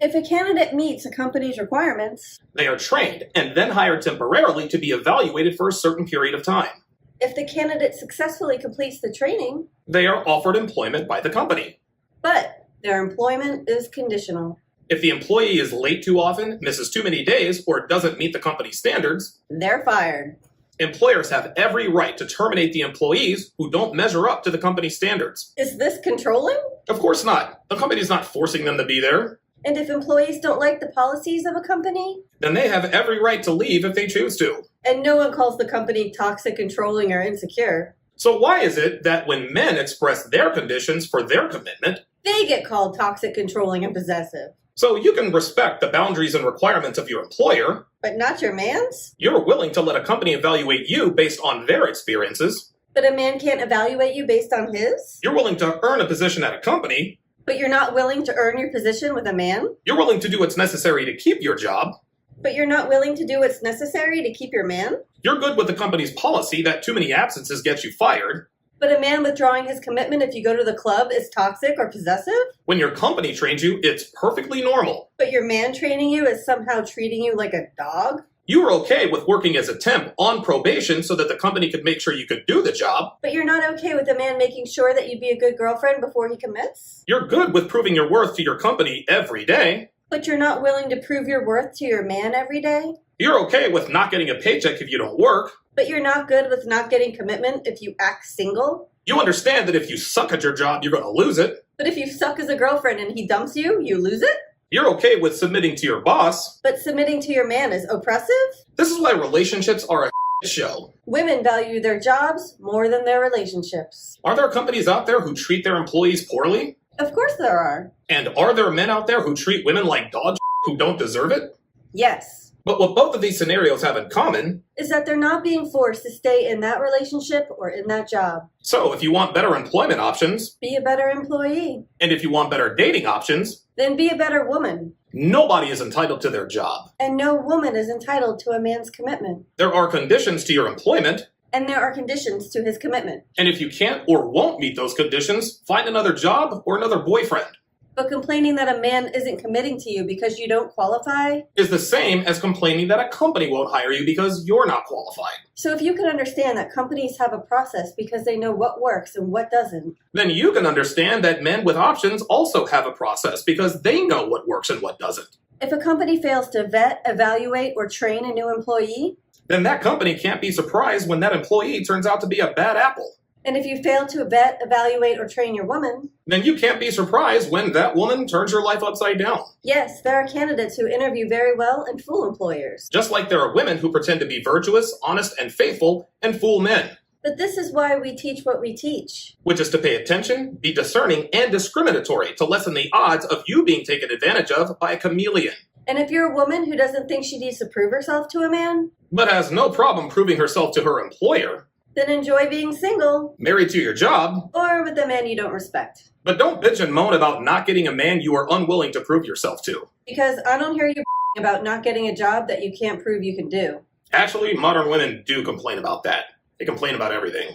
If a candidate meets a company's requirements, They are trained and then hired temporarily to be evaluated for a certain period of time. if the candidate successfully completes the training, They are offered employment by the company. but their employment is conditional, If the employee is late too often, misses too many days, or doesn't meet the company's standards, they're fired. employers have every right to terminate the employees who don't measure up to the company's standards. Is this controlling? Of course not. The company's not forcing them to be there. And if employees don't like the policies of a company, Then they have every right to leave if they choose to. and no one calls the company toxic, controlling, or insecure, So why is it that when men express their conditions for their commitment, they get called toxic, controlling, and possessive, so you can respect the boundaries and requirements of your employer, but not your man's? you're willing to let a company evaluate you based on their experiences, But a man can't evaluate you based on his? you're willing to earn a position at a company, But you're not willing to earn your position with a man? you're willing to do what's necessary to keep your job, But you're not willing to do what's necessary to keep your man? you're good with the company's policy that too many absences get you fired, But a man withdrawing his commitment if you go to the club is toxic or possessive? when your company trains you, it's perfectly normal. But your man training you is somehow treating you like a dog? You were okay with working as a temp on probation so that the company could make sure you could do the job. But you're not okay with a man making sure that you'd be a good girlfriend before he commits? You're good with proving your worth to your company every day. But you're not willing to prove your worth to your man every day? You're okay with not getting a paycheck if you don't work. But you're not good with not getting commitment if you act single? You understand that if you suck at your job, you're going to lose it. But if you suck as a girlfriend and he dumps you, you lose it? You're okay with submitting to your boss. But submitting to your man is oppressive? This is why relationships are a show. Women value their jobs more than their relationships. Are there companies out there who treat their employees poorly? Of course there are. And are there men out there who treat women like dog who don't deserve it? Yes. But what both of these scenarios have in common, Is that they're not being forced to stay in that relationship or in that job. so if you want better employment options, Be a better employee. and if you want better dating options, Then be a better woman. nobody is entitled to their job. And no woman is entitled to a man's commitment. There are conditions to your employment, And there are conditions to his commitment. and if you can't or won't meet those conditions, find another job or another boyfriend. But complaining that a man isn't committing to you because you don't qualify? Is the same as complaining that a company won't hire you because you're not qualified. So if you can understand that companies have a process because they know what works and what doesn't, Then you can understand that men with options also have a process because they know what works and what doesn't. if a company fails to vet, evaluate, or train a new employee, Then that company can't be surprised when that employee turns out to be a bad apple. and if you fail to vet, evaluate, or train your woman, Then you can't be surprised when that woman turns your life upside down. yes, there are candidates who interview very well and fool employers. Just like there are women who pretend to be virtuous, honest, and faithful and fool men, But this is why we teach what we teach. which is to pay attention, be discerning, and discriminatory to lessen the odds of you being taken advantage of by a chameleon, And if you're a woman who doesn't think she needs to prove herself to a man, but has no problem proving herself to her employer, then enjoy being single married to your job, or with a man you don't respect. but don't bitch and moan about not getting a man you are unwilling to prove yourself to. Because I don't hear you about not getting a job that you can't prove you can do. Actually, modern women do complain about that. They complain about everything.